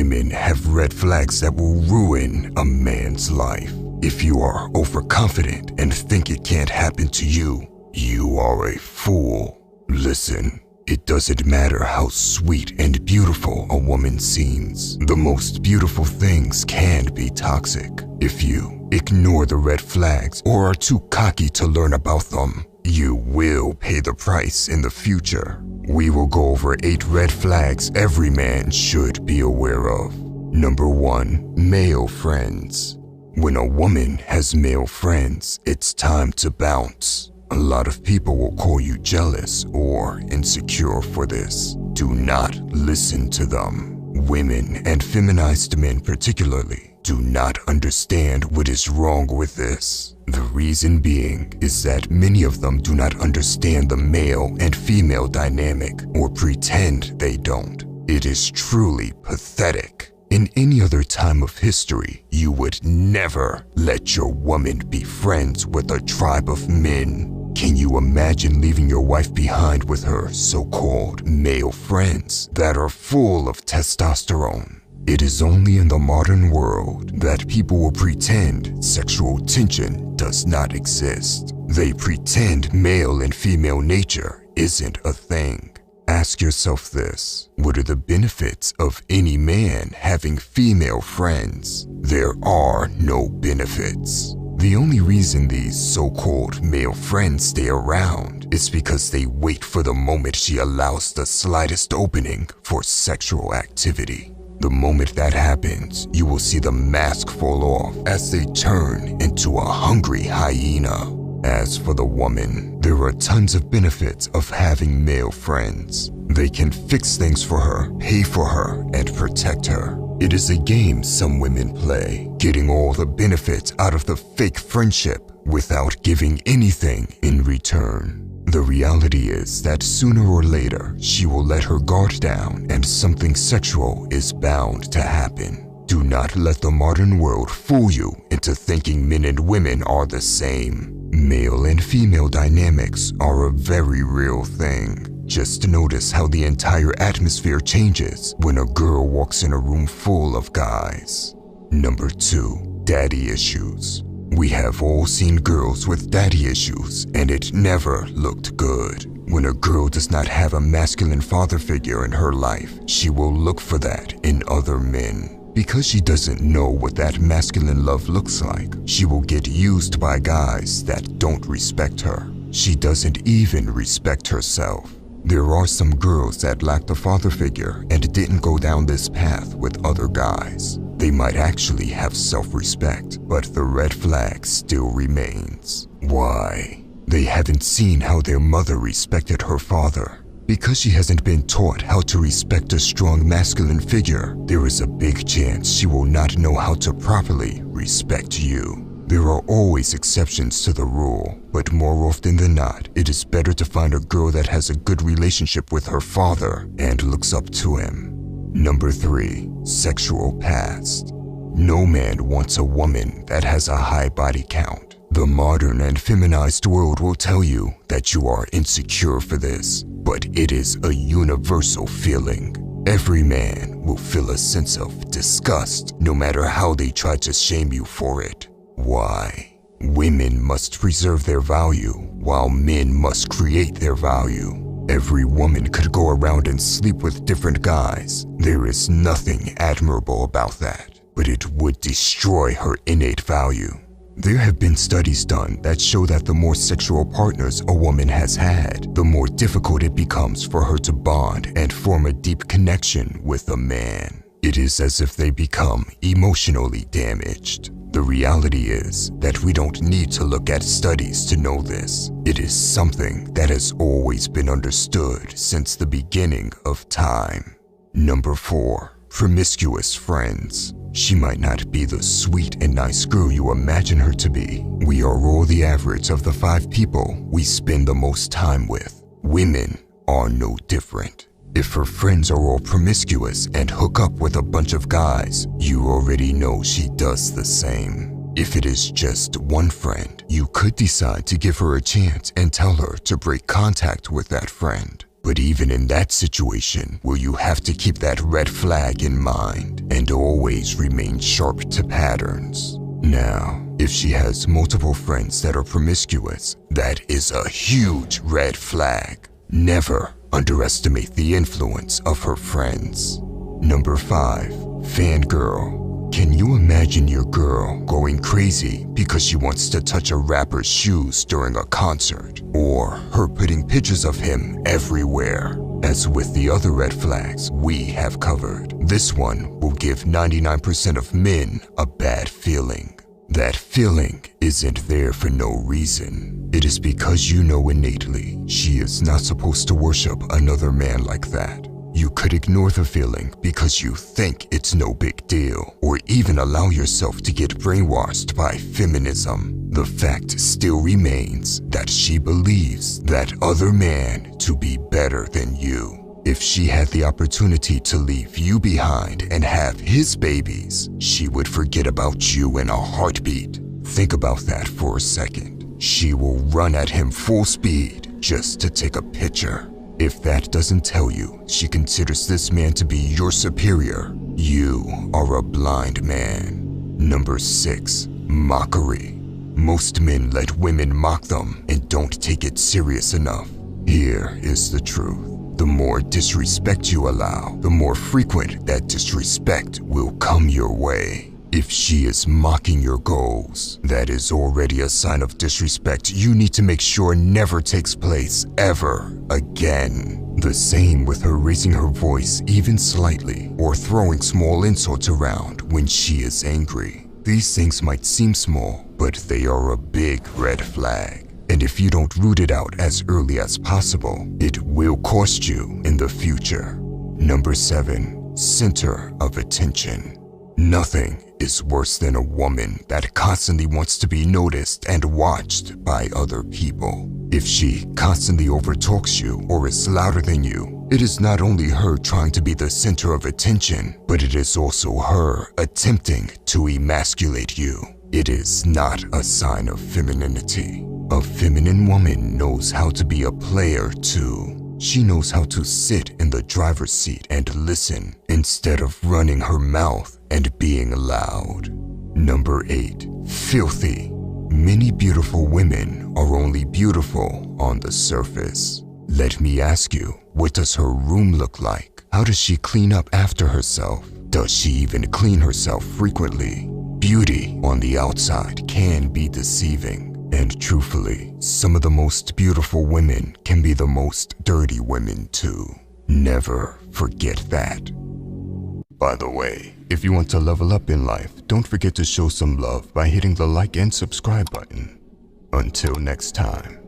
Women have red flags that will ruin a man's life. If you are overconfident and think it can't happen to you, you are a fool. Listen, it doesn't matter how sweet and beautiful a woman seems. The most beautiful things can be toxic. If you ignore the red flags or are too cocky to learn about them, you will pay the price in the future. We will go over 8 red flags every man should be aware of. Number 1, male friends. When a woman has male friends, it's time to bounce. A lot of people will call you jealous or insecure for this. Do not listen to them. Women and feminized men particularly do not understand what is wrong with this. The reason being is that many of them do not understand the male and female dynamic or pretend they don't. It is truly pathetic. In any other time of history, you would never let your woman be friends with a tribe of men. Can you imagine leaving your wife behind with her so-called male friends that are full of testosterone? It is only in the modern world that people will pretend sexual tension does not exist. They pretend male and female nature isn't a thing. Ask yourself this: what are the benefits of any man having female friends? There are no benefits. The only reason these so-called male friends stay around is because they wait for the moment she allows the slightest opening for sexual activity. The moment that happens, you will see the mask fall off as they turn into a hungry hyena. As for the woman, there are tons of benefits of having male friends. They can fix things for her, pay for her, and protect her. It is a game some women play, getting all the benefits out of the fake friendship without giving anything in return. The reality is that sooner or later, she will let her guard down and something sexual is bound to happen. Do not let the modern world fool you into thinking men and women are the same. Male and female dynamics are a very real thing. Just notice how the entire atmosphere changes when a girl walks in a room full of guys. Number 2, daddy issues. We have all seen girls with daddy issues, and it never looked good. When a girl does not have a masculine father figure in her life, she will look for that in other men. Because she doesn't know what that masculine love looks like, she will get used by guys that don't respect her. She doesn't even respect herself. There are some girls that lack the father figure and didn't go down this path with other guys. They might actually have self-respect, but the red flag still remains. Why? They haven't seen how their mother respected her father. Because she hasn't been taught how to respect a strong masculine figure, there is a big chance she will not know how to properly respect you. There are always exceptions to the rule, but more often than not, it is better to find a girl that has a good relationship with her father and looks up to him. Number 3, sexual past. No man wants a woman that has a high body count. The modern and feminized world will tell you that you are insecure for this, but it is a universal feeling. Every man will feel a sense of disgust no matter how they try to shame you for it. Why? Women must preserve their value, while men must create their value. Every woman could go around and sleep with different guys. There is nothing admirable about that, but it would destroy her innate value. There have been studies done that show that the more sexual partners a woman has had, the more difficult it becomes for her to bond and form a deep connection with a man. It is as if they become emotionally damaged. The reality is that we don't need to look at studies to know this. It is something that has always been understood since the beginning of time. Number 4, promiscuous friends. She might not be the sweet and nice girl you imagine her to be. We are all the average of the 5 people we spend the most time with. Women are no different. If her friends are all promiscuous and hook up with a bunch of guys, you already know she does the same. If it is just one friend, you could decide to give her a chance and tell her to break contact with that friend. But even in that situation, will you have to keep that red flag in mind and always remain sharp to patterns. Now, if she has multiple friends that are promiscuous, that is a huge red flag. Never underestimate the influence of her friends. Number 5. Fangirl. Can you imagine your girl going crazy because she wants to touch a rapper's shoes during a concert, or her putting pictures of him everywhere? As with the other red flags we have covered, this one will give 99% of men a bad feeling. That feeling isn't there for no reason. It is because you know innately she is not supposed to worship another man like that. You could ignore the feeling because you think it's no big deal, or even allow yourself to get brainwashed by feminism. The fact still remains that she believes that other man to be better than you. If she had the opportunity to leave you behind and have his babies, she would forget about you in a heartbeat. Think about that for a second. She will run at him full speed just to take a picture. If that doesn't tell you she considers this man to be your superior, you are a blind man. Number 6. Mockery. Most men let women mock them and don't take it serious enough. Here is the truth. The more disrespect you allow, the more frequent that disrespect will come your way. If she is mocking your goals, that is already a sign of disrespect you need to make sure never takes place ever again. The same with her raising her voice even slightly or throwing small insults around when she is angry. These things might seem small, but they are a big red flag. And if you don't root it out as early as possible, it will cost you in the future. Number 7. Center of attention. Nothing is worse than a woman that constantly wants to be noticed and watched by other people. If she constantly overtalks you or is louder than you, it is not only her trying to be the center of attention, but it is also her attempting to emasculate you. It is not a sign of femininity. A feminine woman knows how to be a player too. She knows how to sit in the driver's seat and listen instead of running her mouth and being loud. Number 8. Filthy. Many beautiful women are only beautiful on the surface. Let me ask you, what does her room look like? How does she clean up after herself? Does she even clean herself frequently? Beauty on the outside can be deceiving. And truthfully, some of the most beautiful women can be the most dirty women too. Never forget that. By the way, if you want to level up in life, don't forget to show some love by hitting the like and subscribe button. Until next time.